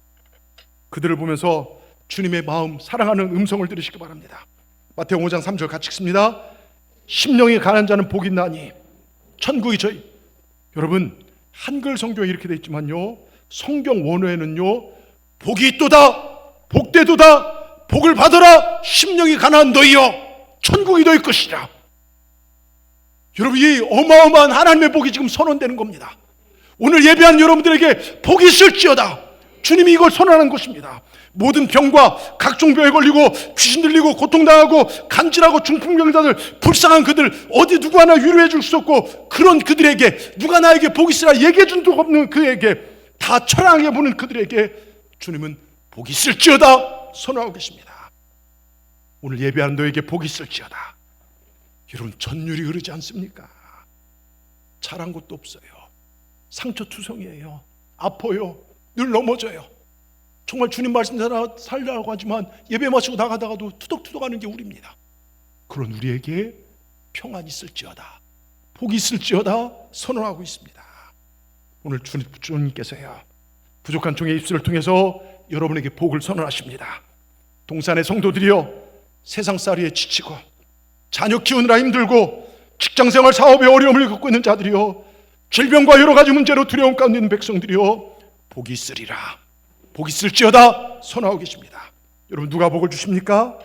그들을 보면서 주님의 마음, 사랑하는 음성을 들으시기 바랍니다. 마태복음 5장 3절 같이 읽습니다. 심령이 가난한 자는 복이 있나니 천국이 저희. 여러분, 한글 성경에 이렇게 되어 있지만요, 성경 원어에는요, 복이 있도다, 복되도다, 복을 받아라, 심령이 가난한 너희여, 천국이 너희 것이라. 여러분, 이 어마어마한 하나님의 복이 지금 선언되는 겁니다. 오늘 예배한 여러분들에게 복이 있을지어다. 주님이 이걸 선언하는 것입니다. 모든 병과 각종 병에 걸리고 귀신 들리고 고통당하고 간질하고 중풍병자들, 불쌍한 그들, 어디 누구 하나 위로해 줄 수 없고, 그런 그들에게 누가 나에게 복이 있으라 얘기해 준 적 없는 그에게, 다 철량하게 보는 그들에게 주님은 복이 있을지어다 선언하고 계십니다. 오늘 예배하는 너에게 복이 있을지어다. 여러분, 전율이 흐르지 않습니까? 잘한 것도 없어요. 상처투성이에요. 아파요. 늘 넘어져요. 정말 주님 말씀 살려고 하지만 예배 마치고 나가다가도 투덕투덕하는 게 우리입니다. 그런 우리에게 평안이 있을지어다, 복이 있을지어다 선언하고 있습니다. 오늘 주님께서요, 부족한 종의 입술을 통해서 여러분에게 복을 선언하십니다. 동산의 성도들이여, 세상살이에 지치고 자녀 키우느라 힘들고 직장생활 사업에 어려움을 겪고 있는 자들이여, 질병과 여러 가지 문제로 두려움 가운데 있는 백성들이여, 복이 있으리라, 복이 있을지어다 선언하고 계십니다. 여러분, 누가 복을 주십니까?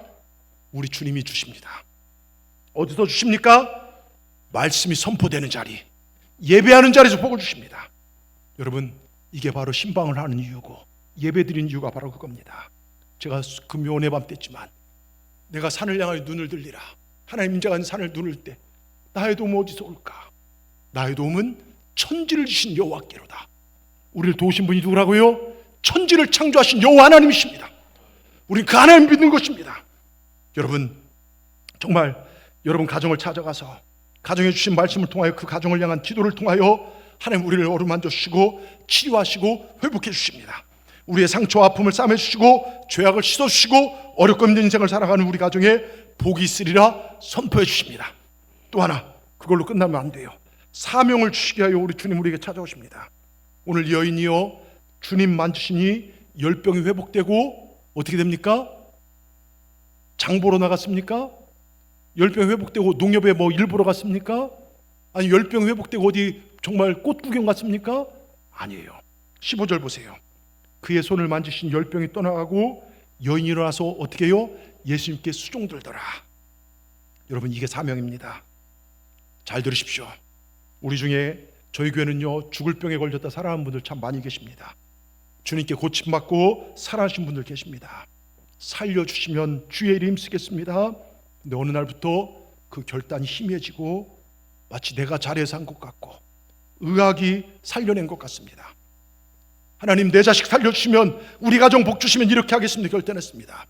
우리 주님이 주십니다. 어디서 주십니까? 말씀이 선포되는 자리, 예배하는 자리에서 복을 주십니다. 여러분, 이게 바로 신방을 하는 이유고 예배드리는 이유가 바로 그겁니다. 제가 금요원의 밤 때지만 내가 산을 향하여 눈을 들리라, 하나님 임재가 있는 산을 눈을 때 나의 도움은 어디서 올까? 나의 도움은 천지를 지신 여호와께로다. 우리를 도우신 분이 누구라고요? 천지를 창조하신 여호와 하나님이십니다. 우리는 그 하나님 믿는 것입니다. 여러분, 정말 여러분 가정을 찾아가서 가정에 주신 말씀을 통하여 그 가정을 향한 기도를 통하여 하나님 우리를 어루만져 주시고 치유하시고 회복해 주십니다. 우리의 상처와 아픔을 싸매 주시고 죄악을 씻어 주시고 어렵고 힘든 인생을 살아가는 우리 가정에 복이 있으리라 선포해 주십니다. 또 하나, 그걸로 끝나면 안 돼요. 사명을 주시게 하여 우리 주님 우리에게 찾아오십니다. 오늘 여인이요, 주님 만지시니 열병이 회복되고 어떻게 됩니까? 장 보러 나갔습니까? 열병 회복되고 농협에 뭐 일 보러 갔습니까? 아니 열병 회복되고 어디 정말 꽃 구경 갔습니까? 아니에요. 15절 보세요. 그의 손을 만지신 열병이 떠나가고 여인이 일어나서 어떻게 해요? 예수님께 수종들더라. 여러분, 이게 사명입니다. 잘 들으십시오. 우리 중에 저희 교회는요, 죽을 병에 걸렸다 살아난 분들 참 많이 계십니다. 주님께 고침받고 살아나신 분들 계십니다. 살려주시면 주의 이름 쓰겠습니다. 근데 어느 날부터 그 결단이 희미해지고 마치 내가 잘해서 한 것 같고 의학이 살려낸 것 같습니다. 하나님, 내 자식 살려주시면, 우리 가정 복 주시면 이렇게 하겠습니다 결단했습니다.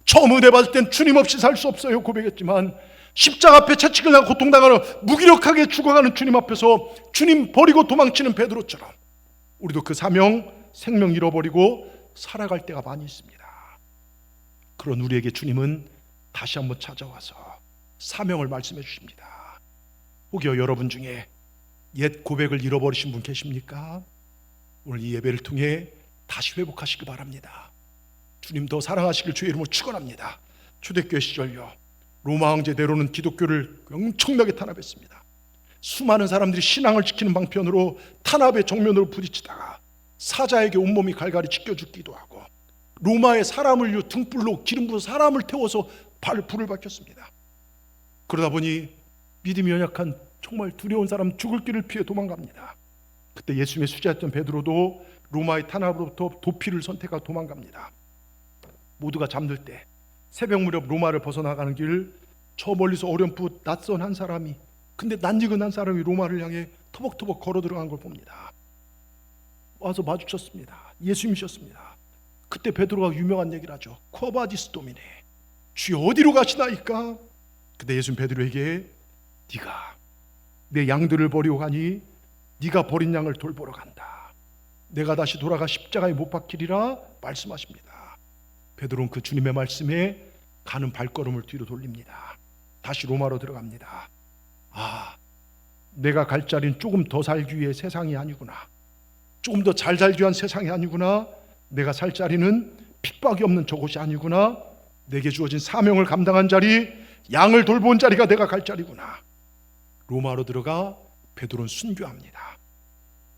처음 은혜 받을 땐 주님 없이 살 수 없어요 고백했지만, 십자가 앞에 채찍을 나고 고통당하는 무기력하게 죽어가는 주님 앞에서 주님 버리고 도망치는 베드로처럼 우리도 그 사명, 생명 잃어버리고 살아갈 때가 많이 있습니다. 그런 우리에게 주님은 다시 한번 찾아와서 사명을 말씀해 주십니다. 혹여 여러분 중에 옛 고백을 잃어버리신 분 계십니까? 오늘 이 예배를 통해 다시 회복하시기 바랍니다. 주님 더 사랑하시길 주의 이름으로 축원합니다. 초대교회 시절요, 로마 황제네로는 기독교를 엄청나게 탄압했습니다. 수많은 사람들이 신앙을 지키는 방편으로 탄압의 정면으로 부딪히다가 사자에게 온몸이 갈갈이 찢겨 죽기도 하고, 로마의 사람을 등불로 기름 부어 사람을 태워서 불을 밝혔습니다. 그러다 보니 믿음이 연약한 정말 두려운 사람 죽을 길을 피해 도망갑니다. 그때 예수님의 수제했던 베드로도 로마의 탄압으로부터 도피를 선택하고 도망갑니다. 모두가 잠들 때 새벽 무렵 로마를 벗어나가는 길, 저 멀리서 어렴풋 낯선 한 사람이, 근데 낯익은 한 사람이 로마를 향해 터벅터벅 걸어 들어간 걸 봅니다. 와서 마주쳤습니다. 예수님이셨습니다. 그때 베드로가 유명한 얘기를 하죠. 쿼바디스 도미네, 주여 어디로 가시나이까? 근데 예수님 베드로에게, 네가 내 양들을 버리고 가니 네가 버린 양을 돌보러 간다. 내가 다시 돌아가 십자가에 못 박히리라 말씀하십니다. 베드로는 그 주님의 말씀에 가는 발걸음을 뒤로 돌립니다. 다시 로마로 들어갑니다. 아, 내가 갈 자리는 조금 더 살기 위해 세상이 아니구나. 조금 더 잘 살기 위한 세상이 아니구나. 내가 살 자리는 핍박이 없는 저곳이 아니구나. 내게 주어진 사명을 감당한 자리, 양을 돌본 자리가 내가 갈 자리구나. 로마로 들어가 베드로는 순교합니다.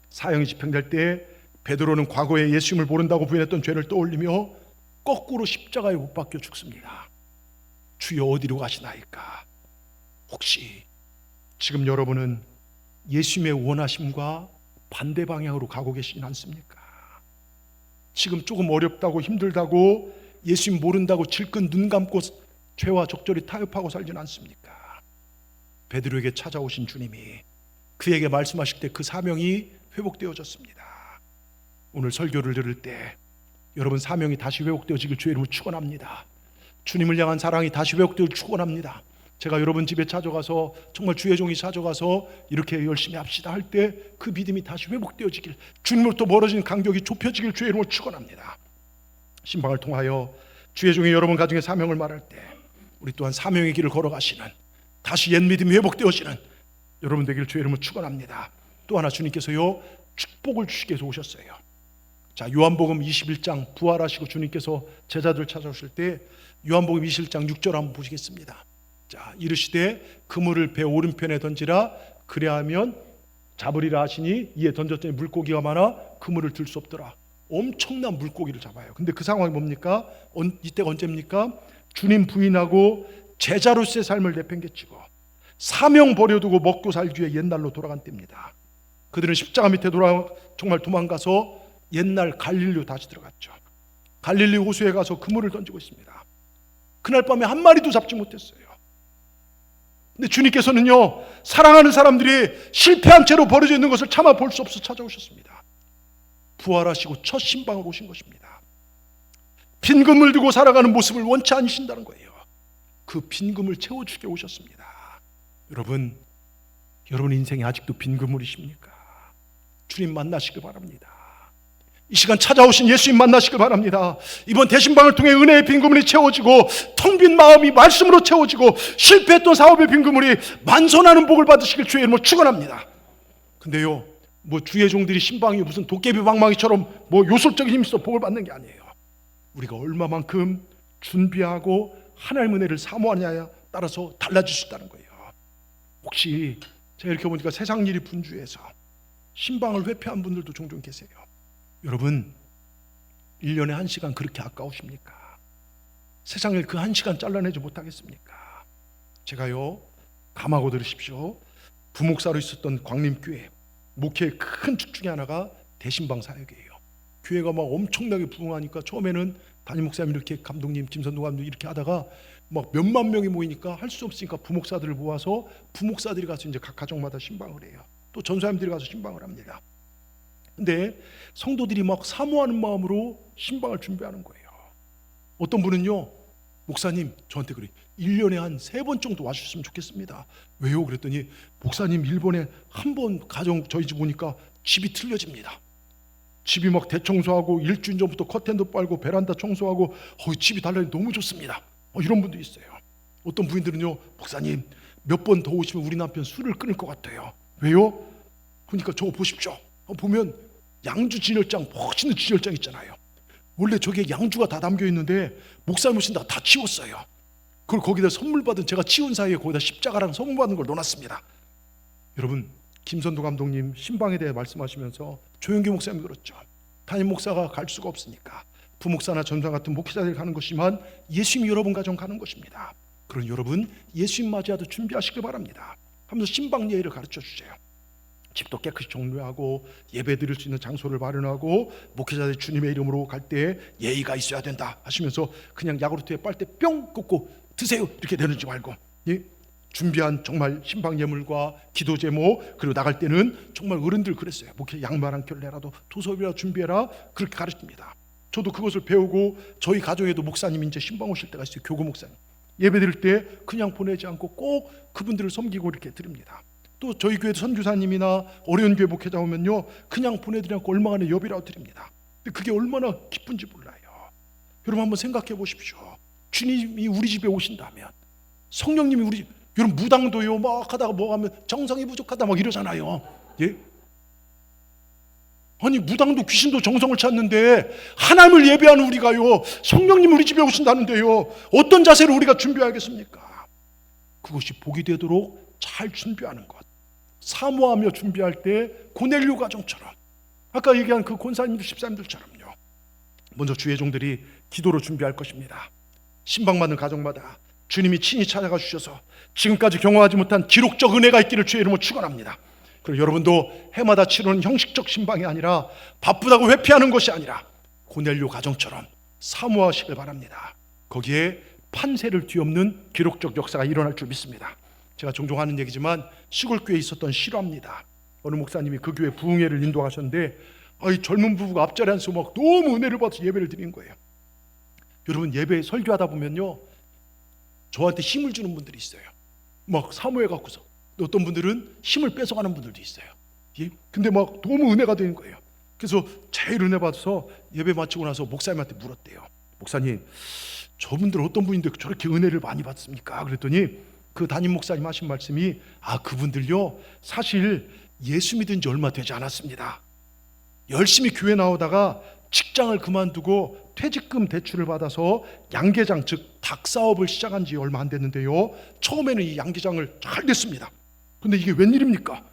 사형이 집행될 때 베드로는 과거에 예수님을 모른다고 부인했던 죄를 떠올리며 거꾸로 십자가에 못 박혀 죽습니다. 주여 어디로 가시나이까? 혹시 지금 여러분은 예수님의 원하심과 반대 방향으로 가고 계시진 않습니까? 지금 조금 어렵다고 힘들다고 예수님 모른다고 질끈 눈 감고 죄와 적절히 타협하고 살진 않습니까? 베드로에게 찾아오신 주님이 그에게 말씀하실 때 그 사명이 회복되어졌습니다. 오늘 설교를 들을 때 여러분 사명이 다시 회복되어지길 주의 이름으로 축원합니다. 주님을 향한 사랑이 다시 회복되길 축원합니다. 제가 여러분 집에 찾아가서 정말 주의 종이 찾아가서 이렇게 열심히 합시다 할 때 그 믿음이 다시 회복되어지길, 주님으로부터 멀어진 간격이 좁혀지길 주의 이름으로 축원합니다. 신방을 통하여 주의 종이 여러분 가정의 사명을 말할 때 우리 또한 사명의 길을 걸어가시는, 다시 옛 믿음이 회복되어지는 여러분 되기를 주의 이름으로 축원합니다. 또 하나 주님께서요 축복을 주시기 위해서 오셨어요. 자, 요한복음 21장 부활하시고 주님께서 제자들 찾아오실 때 요한복음 21장 6절 한번 보시겠습니다. 자, 이르시되 그물을 배 오른편에 던지라, 그래야하면 잡으리라 하시니 이에 던졌더니 물고기가 많아 그물을 들 수 없더라. 엄청난 물고기를 잡아요. 근데 그 상황이 뭡니까? 이때가 언제입니까? 주님 부인하고 제자로서의 삶을 내팽개치고 사명 버려두고 먹고 살기 위해 옛날로 돌아간 때입니다. 그들은 십자가 밑에 정말 도망가서 옛날 갈릴리로 다시 들어갔죠. 갈릴리 호수에 가서 그물을 던지고 있습니다. 그날 밤에 한 마리도 잡지 못했어요. 근데 주님께서는요 사랑하는 사람들이 실패한 채로 버려져 있는 것을 차마 볼 수 없어 찾아오셨습니다. 부활하시고 첫 신방을 오신 것입니다. 빈 그물 두고 살아가는 모습을 원치 않으신다는 거예요. 그 빈 그물 채워주게 오셨습니다. 여러분 인생에 아직도 빈 그물이십니까? 주님 만나시길 바랍니다. 이 시간 찾아오신 예수님 만나시길 바랍니다. 이번 대신방을 통해 은혜의 빈그물이 채워지고 텅 빈 마음이 말씀으로 채워지고 실패했던 사업의 빈그물이 만선하는 복을 받으시길 주의 이름으로 축원합니다. 근데요, 뭐 주의 종들이 신방이 무슨 도깨비 방망이처럼 뭐 요술적인 힘이 있어 복을 받는 게 아니에요. 우리가 얼마만큼 준비하고 하나님의 은혜를 사모하냐에 따라서 달라질 수 있다는 거예요. 혹시 제가 이렇게 보니까 세상 일이 분주해서 신방을 회피한 분들도 종종 계세요. 여러분, 1년에 1시간 그렇게 아까우십니까? 세상을 그 1시간 잘라내지 못하겠습니까? 제가요, 감하고 들으십시오. 부목사로 있었던 광림교회 목회의 큰 축 중에 하나가 대신방 사역이에요. 교회가 막 엄청나게 부흥하니까 처음에는 담임 목사님 이렇게 감독님, 김선동 감독님 이렇게 하다가 막 몇만 명이 모이니까 할 수 없으니까 부목사들을 모아서 부목사들이 가서 이제 각 가정마다 신방을 해요. 또 전사님들이 가서 신방을 합니다. 근데 성도들이 막 사모하는 마음으로 신방을 준비하는 거예요. 어떤 분은요, 목사님 저한테 그래, 1년에 한 3번 정도 와주셨으면 좋겠습니다. 왜요? 그랬더니 목사님 일본에 한 번 가정 저희 집 오니까 집이 틀려집니다. 집이 막 대청소하고 일주일 전부터 커튼도 빨고 베란다 청소하고 집이 달라니 너무 좋습니다. 이런 분도 있어요. 어떤 부인들은요, 목사님 몇 번 더 오시면 우리 남편 술을 끊을 것 같아요. 왜요? 그러니까 저거 보십시오. 보면 양주 진열장, 멋있는 진열장 있잖아요. 원래 저게 양주가 다 담겨 있는데 목사님 오신다가 다 치웠어요. 그걸 거기다 선물 받은, 제가 치운 사이에 거기다 십자가랑 선물 받은 걸 넣어놨습니다. 여러분, 김선도 감독님 신방에 대해 말씀하시면서 조영기 목사님 그렇죠. 담임 목사가 갈 수가 없으니까 부목사나 전사 같은 목회자들이 가는 것이지만 예수님이 여러분 가정 가는 것입니다. 그런 여러분 예수님 맞이하도 준비하시길 바랍니다. 하면서 신방 예의를 가르쳐 주세요. 집도 깨끗이 정리하고 예배 드릴 수 있는 장소를 마련하고 목회자들이 주님의 이름으로 갈 때 예의가 있어야 된다 하시면서 그냥 야구르트에 빨대 뿅 꽂고 드세요 이렇게 내놓지 말고, 예? 준비한 정말 신방 예물과 기도 제목, 그리고 나갈 때는 정말 어른들 그랬어요. 목회 양말 한 켤레라도 도서비라도 준비해라, 그렇게 가르칩니다. 저도 그것을 배우고 저희 가정에도 목사님이 이제 신방 오실 때가 있어요. 교구 목사님 예배 드릴 때 그냥 보내지 않고 꼭 그분들을 섬기고 이렇게 드립니다. 또 저희 교회 선교사님이나 어려운 교회 목회자 오면요, 그냥 보내드리지 않고 얼마간의 여비라도 드립니다. 근데 그게 얼마나 기쁜지 몰라요. 여러분 한번 생각해 보십시오. 주님이 우리 집에 오신다면, 성령님이 우리 집, 여러분 무당도요 막 하다가 뭐 하면 정성이 부족하다 막 이러잖아요. 예? 아니 무당도 귀신도 정성을 찾는데 하나님을 예배하는 우리가요, 성령님 우리 집에 오신다는데요, 어떤 자세로 우리가 준비하겠습니까? 그것이 복이 되도록 잘 준비하는 것, 사모하며 준비할 때 고넬료 가정처럼, 아까 얘기한 그 권사님들 집사님들처럼요, 먼저 주의 종들이 기도로 준비할 것입니다. 신방받는 가정마다 주님이 친히 찾아가 주셔서 지금까지 경험하지 못한 기록적 은혜가 있기를 주의 이름으로 축원합니다. 그리고 여러분도 해마다 치르는 형식적 신방이 아니라, 바쁘다고 회피하는 것이 아니라 고넬료 가정처럼 사모하시길 바랍니다. 거기에 판세를 뒤엎는 기록적 역사가 일어날 줄 믿습니다. 제가 종종 하는 얘기지만 시골교회에 있었던 실화입니다. 어느 목사님이 그 교회 부흥회를 인도하셨는데 이 젊은 부부가 앞자리에 앉아서 막 너무 은혜를 받아서 예배를 드린 거예요. 여러분 예배 설교하다 보면요, 저한테 힘을 주는 분들이 있어요. 막 사모해 갖고서. 어떤 분들은 힘을 뺏어가는 분들도 있어요. 예? 근데 막 너무 은혜가 되는 거예요. 그래서 제일 은혜 받아서 예배 마치고 나서 목사님한테 물었대요. 목사님, 저분들 어떤 분인데 저렇게 은혜를 많이 받습니까? 그랬더니 그 담임 목사님 하신 말씀이, 그분들요 사실 예수 믿은 지 얼마 되지 않았습니다. 열심히 교회 나오다가 직장을 그만두고 퇴직금 대출을 받아서 양계장, 즉 닭사업을 시작한 지 얼마 안 됐는데요, 처음에는 이 양계장을 잘 됐습니다. 근데 이게 웬일입니까?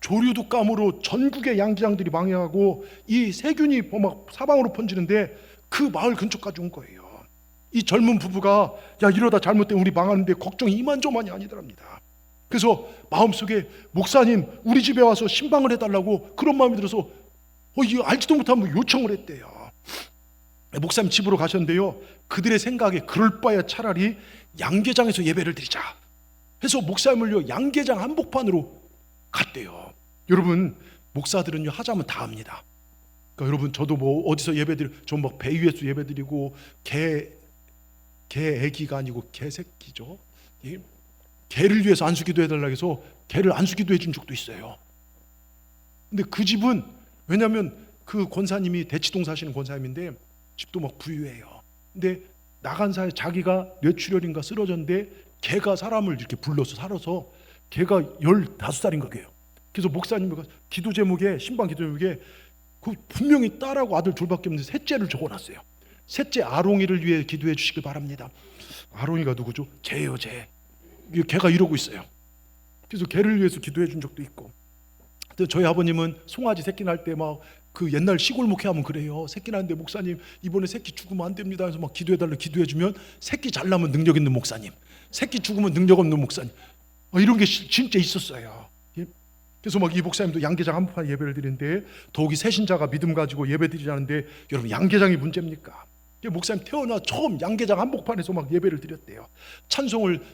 조류독감으로 전국의 양계장들이 망해가고 이 세균이 막 사방으로 번지는데 그 마을 근처까지 온 거예요. 이 젊은 부부가 이러다 잘못되면 우리 망하는데 걱정이 이만저만이 아니더랍니다. 그래서 마음속에 목사님 우리 집에 와서 신방을 해달라고 그런 마음이 들어서 이거 알지도 못하면 요청을 했대요. 목사님 집으로 가셨는데요, 그들의 생각에 그럴 바에 차라리 양계장에서 예배를 드리자 해서 목사님을요 양계장 한복판으로 갔대요. 여러분 목사들은요 하자면 다 합니다. 그러니까 여러분 저도 뭐 어디서 예배드리고, 전 막 배 위에서 예배드리고 개 애기가 아니고 개새끼죠. 개를 위해서 안수기도 해달라고 해서 개를 안수기도 해준 적도 있어요. 근데 그 집은, 왜냐하면 그 권사님이 대치동 사시는 권사님인데 집도 막 부유해요. 근데 나간 사이에 자기가 뇌출혈인가 쓰러졌는데 개가 사람을 이렇게 불러서 살아서, 개가 15살인 거예요. 그래서 목사님이 기도 제목에, 신방 기도 제목에 그 분명히 딸하고 아들 둘밖에 없는데 셋째를 적어놨어요. 셋째 아롱이를 위해 기도해 주시길 바랍니다. 아롱이가 누구죠? 쟤예요, 쟤. 걔가 이러고 있어요. 그래서 걔를 위해서 기도해 준 적도 있고. 저희 아버님은 송아지 새끼 날 때 막 그 옛날 시골 목회하면 그래요. 새끼 낳는데 목사님 이번에 새끼 죽으면 안 됩니다. 그래서 막 기도해달라 기도해주면 새끼 잘 나면 능력 있는 목사님, 새끼 죽으면 능력 없는 목사님, 이런 게 진짜 있었어요. 그래서 막 이 목사님도 양계장 한복판 예배를 드리는데 더욱이 새신자가 믿음 가지고 예배 드리자는데 여러분 양계장이 문제입니까? 목사님 태어나 처음 양계장 한복판에서 막 예배를 드렸대요. 찬송을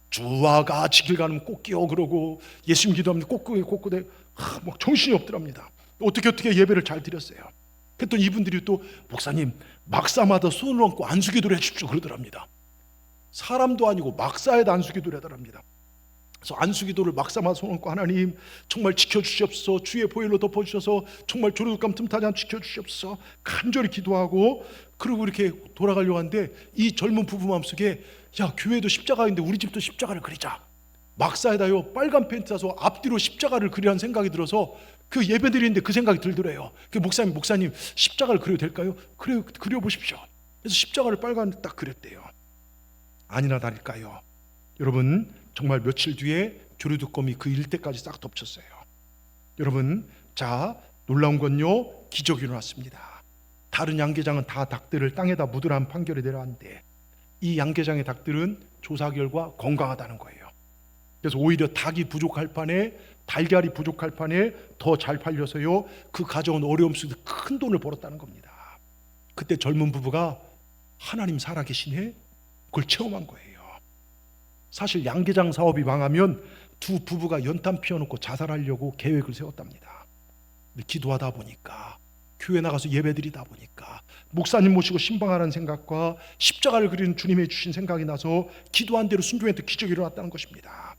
주와 같이 길 가는 꽃기어 그러고 예수님 기도하면 꽃구대 막 정신이 없더랍니다. 어떻게 예배를 잘 드렸어요. 그랬더니 이분들이 또 목사님 막사마다 손을 얹고 안수기도를 해주십시오 그러더랍니다. 사람도 아니고 막사에다 안수기도를 하더랍니다. 그래서 안수기도를 막사마다 손 얹고 하나님 정말 지켜주시옵소서, 주의 보혈로 덮어주셔서 정말 조류독감 틈타지 않게 지켜주시옵소서 간절히 기도하고, 그리고 이렇게 돌아가려고 하는데 이 젊은 부부 마음속에 야 교회도 십자가인데 우리 집도 십자가를 그리자, 막사에다요 빨간 펜트 사서 앞뒤로 십자가를 그리라는 생각이 들어서 그 예배 드리는데 그 생각이 들더래요. 그 목사님 십자가를 그려도 될까요? 그래 그려보십시오. 그래서 십자가를 빨간 딱 그렸대요. 아니나 다를까요, 여러분 정말 며칠 뒤에 조류독감이 그 일대까지 싹 덮쳤어요. 여러분 자 놀라운 건요, 기적이 일어났습니다. 다른 양계장은 다 닭들을 땅에다 묻으라는 판결이 내려왔는데 이 양계장의 닭들은 조사 결과 건강하다는 거예요. 그래서 오히려 닭이 부족할 판에 달걀이 부족할 판에 더 잘 팔려서요 그 가정은 어려움 속에서 큰 돈을 벌었다는 겁니다. 그때 젊은 부부가 하나님 살아계시네 그걸 체험한 거예요. 사실 양계장 사업이 망하면 두 부부가 연탄 피워놓고 자살하려고 계획을 세웠답니다. 근데 기도하다 보니까, 교회 나가서 예배드리다 보니까 목사님 모시고 신방하라는 생각과 십자가를 그리는 주님의 주신 생각이 나서 기도한 대로 순종했던 기적이 일어났다는 것입니다.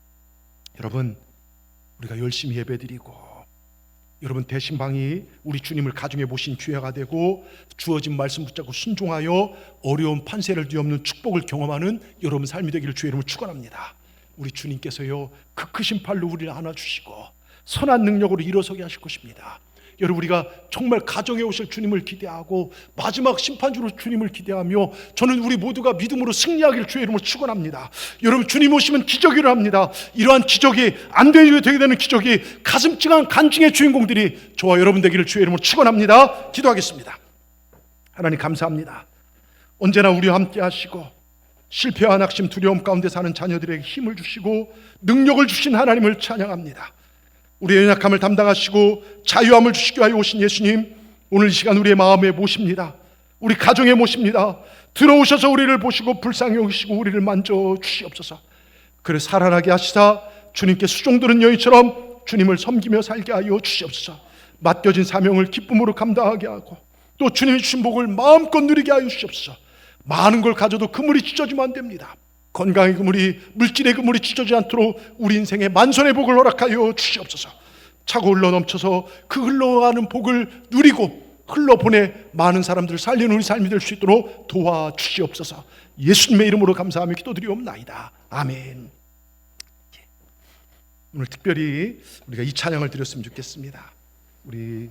여러분 우리가 열심히 예배드리고 여러분 대신방이 우리 주님을 가정에 모신 기회가 되고 주어진 말씀 붙잡고 순종하여 어려운 판세를 뒤엎는 축복을 경험하는 여러분 삶이 되기를 주의 이름으로 축원합니다. 우리 주님께서요 그 크신 팔로 우리를 안아주시고 선한 능력으로 일어서게 하실 것입니다. 여러분 우리가 정말 가정에 오실 주님을 기대하고 마지막 심판주로 주님을 기대하며 저는 우리 모두가 믿음으로 승리하기를 주의 이름으로 축원합니다. 여러분 주님 오시면 기적이 일어납니다. 이러한 기적이 안 되게 되는 기적이 가슴 찡한 간증의 주인공들이 저와 여러분 되기를 주의 이름으로 축원합니다. 기도하겠습니다. 하나님 감사합니다. 언제나 우리와 함께 하시고 실패와 낙심 두려움 가운데 사는 자녀들에게 힘을 주시고 능력을 주신 하나님을 찬양합니다. 우리의 연약함을 담당하시고 자유함을 주시기 위하여 오신 예수님, 오늘 이 시간 우리의 마음에 모십니다. 우리 가정에 모십니다. 들어오셔서 우리를 보시고 불쌍히 여기시고 우리를 만져 주시옵소서. 그래 살아나게 하시사 주님께 수종드는 여인처럼 주님을 섬기며 살게 하여 주시옵소서. 맡겨진 사명을 기쁨으로 감당하게 하고 또 주님이 주신 복을 마음껏 누리게 하여 주시옵소서. 많은 걸 가져도 그물이 찢어지면 안 됩니다. 건강의 그물이, 물질의 그물이 찢어지지 않도록 우리 인생에 만선의 복을 허락하여 주시옵소서. 차고 흘러 넘쳐서 그 흘러가는 복을 누리고 흘러보내 많은 사람들을 살리는 우리 삶이 될 수 있도록 도와주시옵소서. 예수님의 이름으로 감사하며 기도드리옵나이다. 아멘. 오늘 특별히 우리가 이 찬양을 드렸으면 좋겠습니다. 우리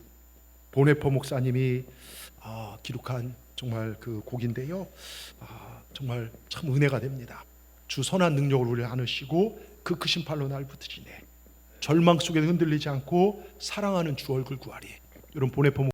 보네포 목사님이 기록한 정말 그 곡인데요, 정말 참 은혜가 됩니다. 주 선한 능력을 우리를 안으시고 그 크신 팔로 날 붙으시네. 절망 속에 흔들리지 않고 사랑하는 주 얼굴 구하리. 여러분 보네포